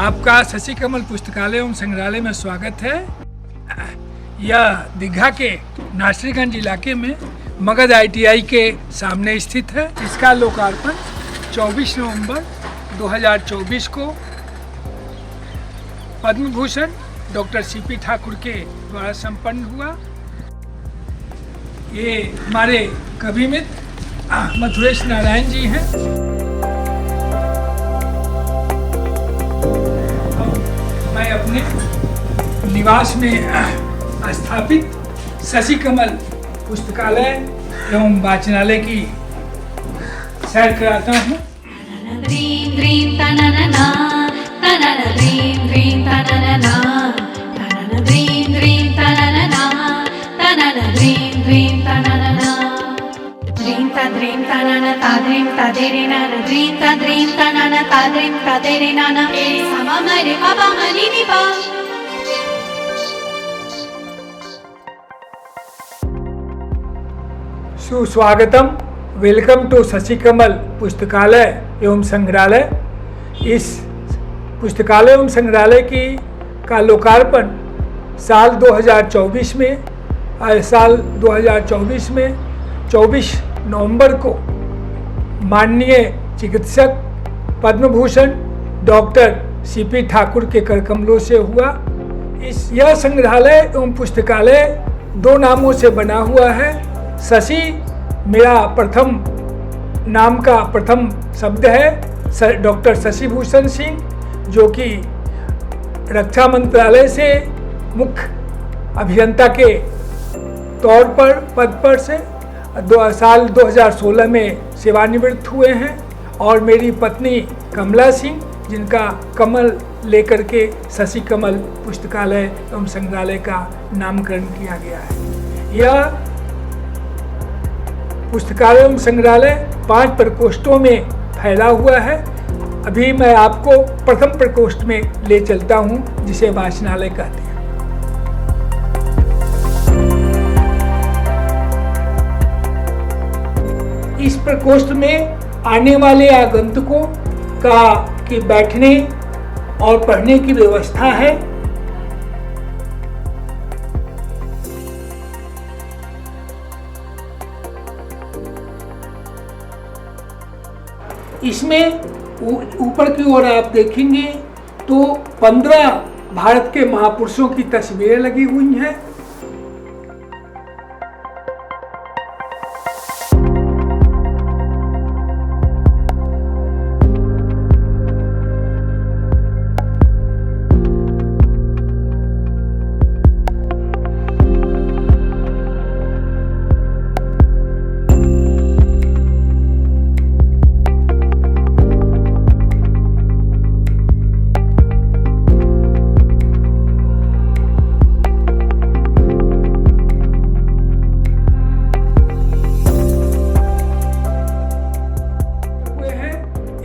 आपका शशि कमल पुस्तकालय एवं संग्रहालय में स्वागत है। यह दीघा के नासरीगंज इलाके में मगध ITI के सामने स्थित है। इसका लोकार्पण 24 नवंबर 2024 को पद्म भूषण डॉक्टर CP ठाकुर के द्वारा संपन्न हुआ। ये हमारे कवि मित्र मथुरेश नारायण जी हैं। मैं अपने निवास में स्थापित शशि कमल पुस्तकालय एवं वाचनालय की सैर कराता हूँ। सुस्वागतम, वेलकम टू शशि कमल पुस्तकालय एवं संग्रहालय। इस पुस्तकालय एवं संग्रहालय का लोकार्पण साल 2024 में 24 नवंबर को माननीय चिकित्सक पद्म भूषण डॉक्टर CP ठाकुर के करकमलों से हुआ। यह संग्रहालय एवं पुस्तकालय दो नामों से बना हुआ है। शशि मेरा प्रथम नाम का प्रथम शब्द है, डॉक्टर शशि भूषण सिंह, जो कि रक्षा मंत्रालय से मुख्य अभियंता के तौर पर पद पर से साल 2016 में सेवानिवृत्त हुए हैं। और मेरी पत्नी कमला सिंह, जिनका कमल लेकर के शशि कमल पुस्तकालय एवं संग्रहालय का नामकरण किया गया है। यह पुस्तकालय एवं संग्रहालय 5 प्रकोष्ठों में फैला हुआ है। अभी मैं आपको प्रथम प्रकोष्ठ में ले चलता हूं, जिसे वाचनालय कहते हैं। इस प्रकोष्ठ में आने वाले आगंतुकों की बैठने और पढ़ने की व्यवस्था है। इसमें ऊपर की ओर आप देखेंगे तो 15 भारत के महापुरुषों की तस्वीरें लगी हुई हैं।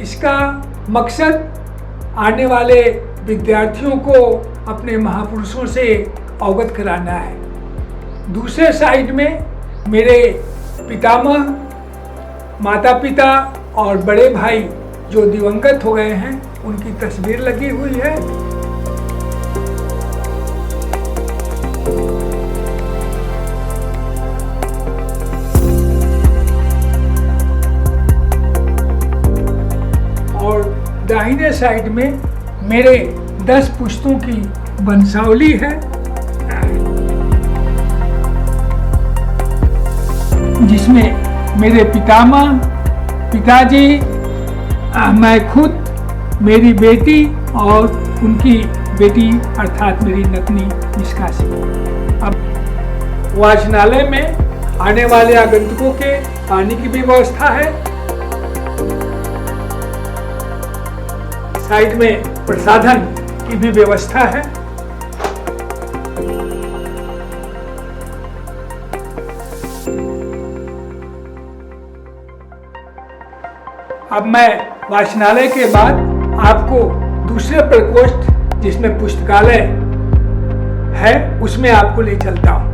इसका मकसद आने वाले विद्यार्थियों को अपने महापुरुषों से अवगत कराना है। दूसरे साइड में मेरे पितामह, माता पिता और बड़े भाई जो दिवंगत हो गए हैं, उनकी तस्वीर लगी हुई है। दाहिने साइड में मेरे 10 पुश्तों की वंशावली है, जिसमें मेरे पितामह, पिताजी, मैं खुद, मेरी बेटी और उनकी बेटी अर्थात मेरी नतनी निष्कासी। अब वाचनालय में आने वाले आगंतुकों के पानी की भी व्यवस्था है। साइड में प्रसाधन की भी व्यवस्था है। अब मैं वाचनालय के बाद आपको दूसरे प्रकोष्ठ, जिसमें पुस्तकालय है, उसमें आपको ले चलता हूं।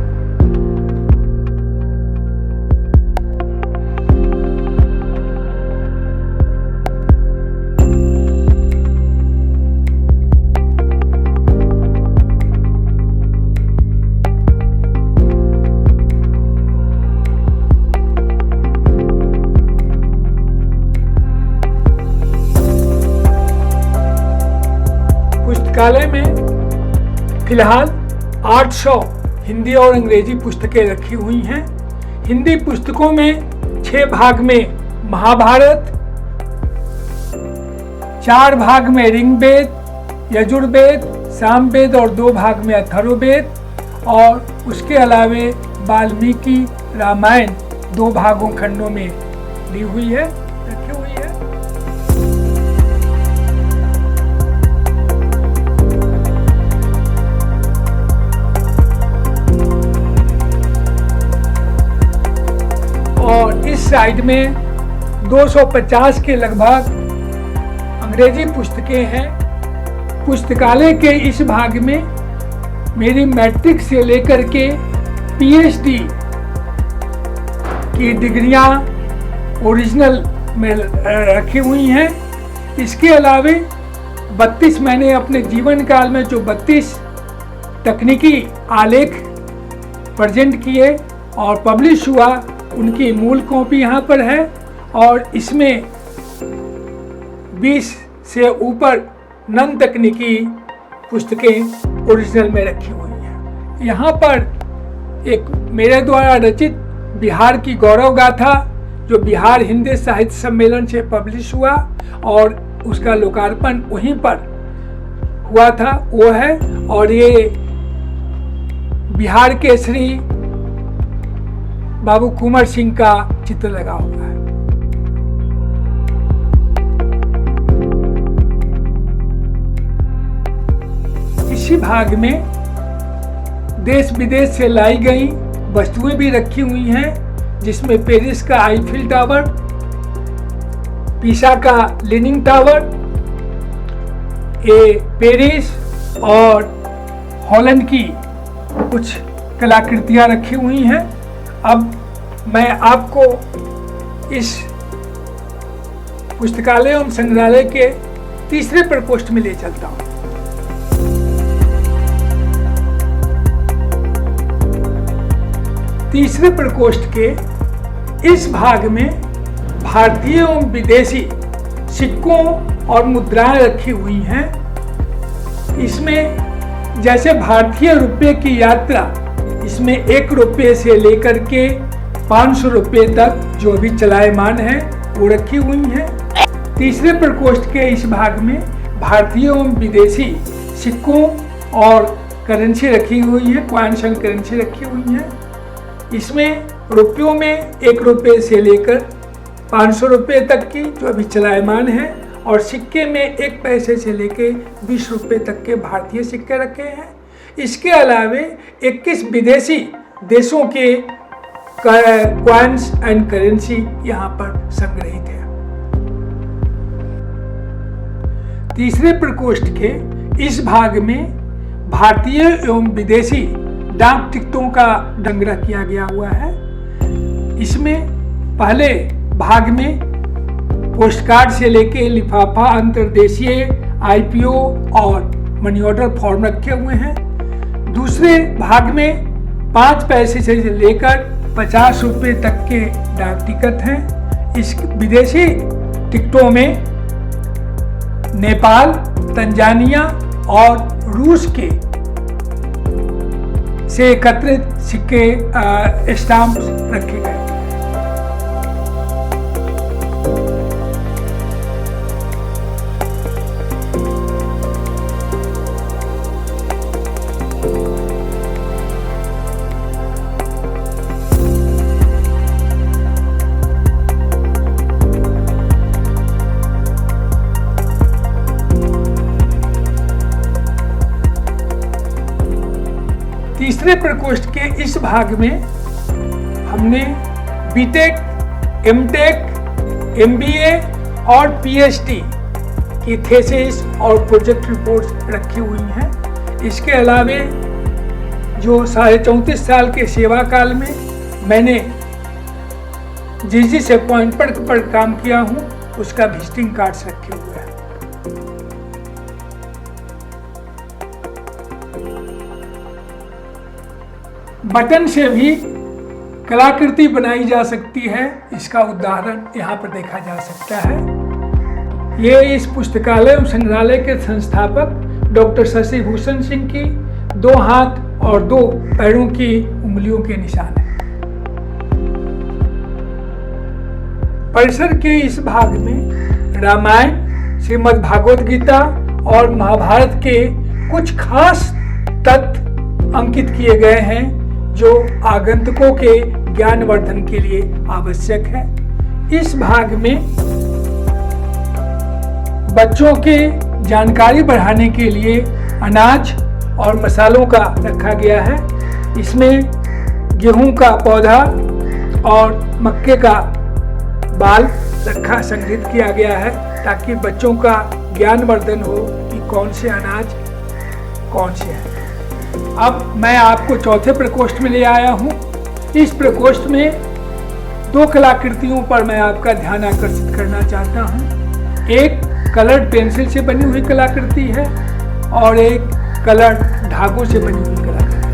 पुस्तकालय में फिलहाल 800 हिंदी और अंग्रेजी पुस्तकें रखी हुई हैं। हिंदी पुस्तकों में 6 भाग में महाभारत, 4 भाग में ऋग्वेद, यजुर्वेद, सामवेद और 2 भाग में अथर्ववेद, और उसके अलावे वाल्मीकि रामायण 2 भागों खंडों में दी हुई है, रखी हुई है। और इस साइड में 250 के लगभग अंग्रेजी पुस्तकें हैं। पुस्तकालय के इस भाग में मेरी मैट्रिक से लेकर के पीएचडी की डिग्रियां ओरिजिनल में रखी हुई हैं। इसके अलावे 32 मैंने अपने जीवन काल में जो 32 तकनीकी आलेख प्रेजेंट किए और पब्लिश हुआ, उनकी मूल कॉपी यहाँ पर है। और इसमें 20 से ऊपर नन तकनीकी पुस्तकें ओरिजिनल में रखी हुई हैं। यहाँ पर एक मेरे द्वारा रचित बिहार की गौरव गाथा, जो बिहार हिंदी साहित्य सम्मेलन से पब्लिश हुआ और उसका लोकार्पण वहीं पर हुआ था, वो है। और ये बिहार के श्री बाबू कुंवर सिंह का चित्र लगा हुआ है। इसी भाग में देश विदेश से लाई गई वस्तुएं भी रखी हुई हैं, जिसमें पेरिस का आईफिल टावर, पीसा का लीनिंग टावर, पेरिस और हॉलैंड की कुछ कलाकृतियां रखी हुई हैं। अब मैं आपको इस पुस्तकालय एवं संग्रहालय के तीसरे प्रकोष्ठ में ले चलता हूं। तीसरे प्रकोष्ठ के इस भाग में भारतीय एवं विदेशी सिक्कों और मुद्राएं रखी हुई हैं। इसमें जैसे भारतीय रुपये की यात्रा, इसमें 1 रुपये से लेकर के 500 रुपये तक जो भी चलायमान है वो रखी हुई हैं। तीसरे प्रकोष्ठ के इस भाग में भारतीय एवं विदेशी सिक्कों और करेंसी रखी हुई है, कॉइन्स एंड करेंसी रखी हुई है। इसमें रुपयों में 1 रुपये से लेकर 500 रुपये तक की जो अभी चलायमान है, और सिक्के में 1 पैसे से लेकर 20 रुपये तक के भारतीय सिक्के रखे हैं। इसके अलावे 21 विदेशी देशों के कॉइन्स एंड करेंसी यहाँ पर संग्रहित है। तीसरे प्रकोष्ठ के इस भाग में भारतीय एवं विदेशी डाक टिकटों का संग्रह किया गया हुआ है। इसमें पहले भाग में पोस्टकार्ड से लेके लिफाफा, अंतर्देशीय, आईपीओ और मनी ऑर्डर फॉर्म रखे हुए हैं। दूसरे भाग में 5 पैसे से लेकर 50 रुपये तक के डाक टिकट हैं। इस विदेशी टिकटों में नेपाल, तंजानिया और रूस के से एकत्रित सिक्के स्टाम्प रखे गए। तीसरे प्रकोष्ठ के इस भाग में हमने बीटेक, एमटेक, एमबीए और पीएचडी की थीसिस और प्रोजेक्ट रिपोर्ट्स रखी हुई हैं। इसके अलावे जो 34.5 साल के सेवा काल में मैंने जिस अपॉइंटमेंट पर काम किया हूँ, उसका विजिटिंग कार्ड्स रखे हुए हैं। बटन से भी कलाकृति बनाई जा सकती है, इसका उदाहरण यहाँ पर देखा जा सकता है। ये इस पुस्तकालय एवं संग्रहालय के संस्थापक डॉक्टर शशि भूषण सिंह की 2 हाथ और 2 पैरों की उंगलियों के निशान हैं। परिसर के इस भाग में रामायण, श्रीमद् भागवत गीता और महाभारत के कुछ खास तत्व अंकित किए गए हैं जो आगंतुकों के ज्ञानवर्धन के लिए आवश्यक है। इस भाग में बच्चों के जानकारी बढ़ाने के लिए अनाज और मसालों का रखा गया है। इसमें गेहूं का पौधा और मक्के का बाल संग्रहित किया गया है ताकि बच्चों का ज्ञानवर्धन हो कि कौन से अनाज कौन से हैं। अब मैं आपको चौथे प्रकोष्ठ में ले आया हूँ। इस प्रकोष्ठ में 2 कलाकृतियों पर मैं आपका ध्यान आकर्षित करना चाहता हूँ। एक कलर्ड पेंसिल से बनी हुई कलाकृति है और एक कलर्ड धागों से बनी हुई कलाकृति है।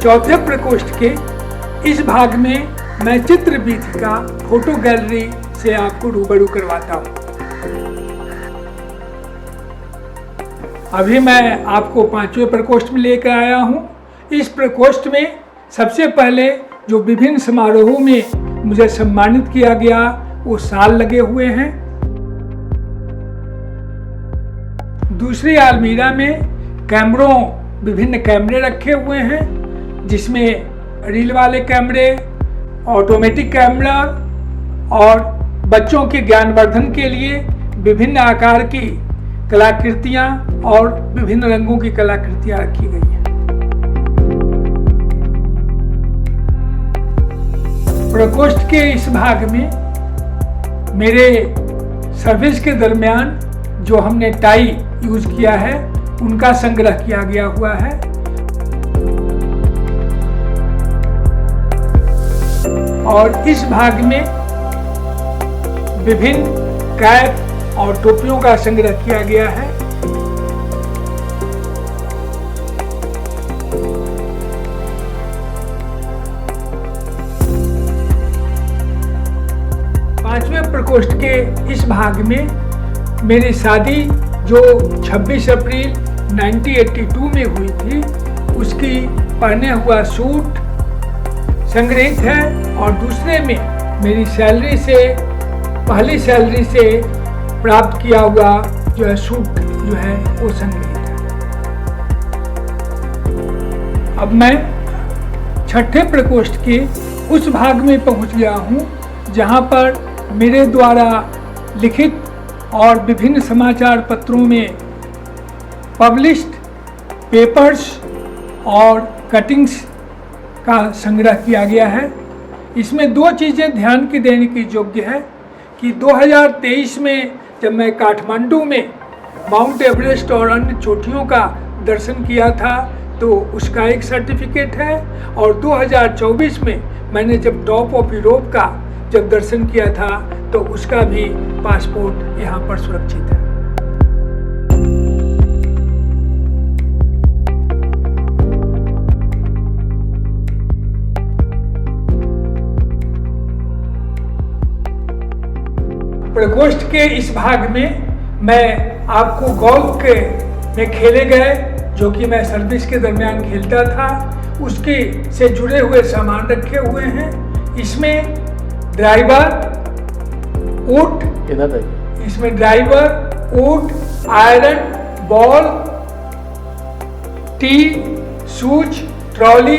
चौथे प्रकोष्ठ के इस भाग में मैं चित्र बीथी का फोटो गैलरी से आपको रूबरू करवाता हूं। अभी मैं आपको 5वें प्रकोष्ठ में लेकर आया हूं। इस प्रकोष्ठ में सबसे पहले जो विभिन्न समारोहों में मुझे सम्मानित किया गया वो साल लगे हुए हैं। दूसरी अलमीरा में विभिन्न कैमरे रखे हुए हैं जिसमें रील वाले कैमरे, ऑटोमेटिक कैमरा और बच्चों के ज्ञानवर्धन के लिए विभिन्न आकार की कलाकृतियां और विभिन्न रंगों की कलाकृतियां रखी गई हैं। प्रकोष्ठ के इस भाग में मेरे सर्विस के दरमियान जो हमने टाई यूज किया है उनका संग्रह किया गया हुआ है। और इस भाग में विभिन्न कैप और टोपियों का संग्रह किया गया है। पांचवें प्रकोष्ठ के इस भाग में मेरी शादी जो 26 अप्रैल 1982 में हुई थी उसकी पहने हुआ सूट संग्रहित है और दूसरे में मेरी पहली सैलरी से प्राप्त किया हुआ जो है सूट जो है वो संग्रहित है। अब मैं छठे प्रकोष्ठ के उस भाग में पहुंच गया हूं जहां पर मेरे द्वारा लिखित और विभिन्न समाचार पत्रों में पब्लिश्ड पेपर्स और कटिंग्स का संग्रह किया गया है। इसमें 2 चीज़ें ध्यान की देने की योग्य है कि 2023 में जब मैं काठमांडू में माउंट एवरेस्ट और अन्य चोटियों का दर्शन किया था तो उसका एक सर्टिफिकेट है और 2024 में मैंने जब टॉप ऑफ यूरोप का जब दर्शन किया था तो उसका भी पासपोर्ट यहाँ पर सुरक्षित है। प्रकोष्ठ के इस भाग में मैं आपको गोल्फ में खेले गए जो कि मैं सर्विस के दरमियान खेलता था उसके से जुड़े हुए सामान रखे हुए हैं। इसमें driver, would, iron, ball, T, shoes, trolley,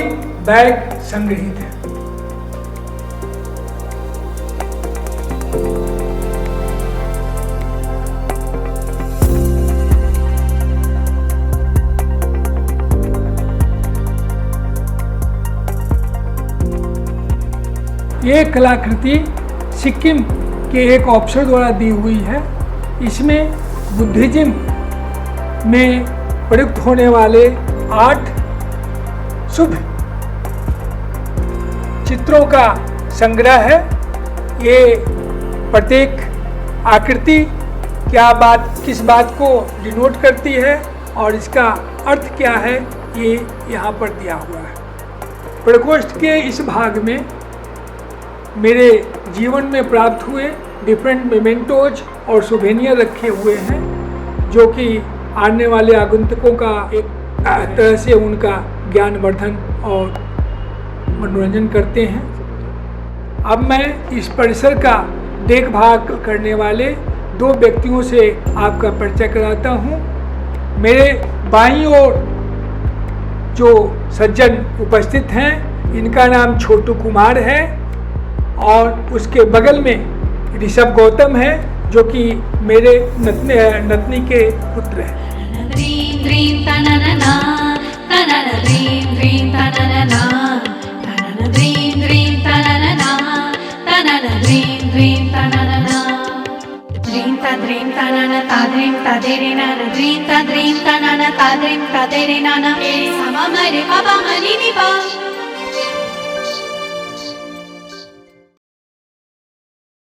bag संग्रहित है। ये कलाकृति सिक्किम के एक ऑफिसर द्वारा दी हुई है। इसमें बुद्धिज्म में प्रयुक्त होने वाले 8 शुभ चित्रों का संग्रह है। ये प्रत्येक आकृति किस बात को डिनोट करती है और इसका अर्थ क्या है, ये यहाँ पर दिया हुआ है। प्रकोष्ठ के इस भाग में मेरे जीवन में प्राप्त हुए डिफरेंट मेमेंटोज और सुवेनियर रखे हुए हैं, जो कि आने वाले आगंतुकों का एक तरह से उनका ज्ञानवर्धन और मनोरंजन करते हैं। अब मैं इस परिसर का देखभाल करने वाले 2 व्यक्तियों से आपका परिचय कराता हूँ। मेरे बाईं ओर जो सज्जन उपस्थित हैं, इनका नाम छोटू कुमार है और उसके बगल में ऋषभ गौतम है, जो कि मेरे नतनी के पुत्र हैं। Dream tanana ta dream ta dere nana dream tanana ta dream ta dere nana sama mare papa mani ni pa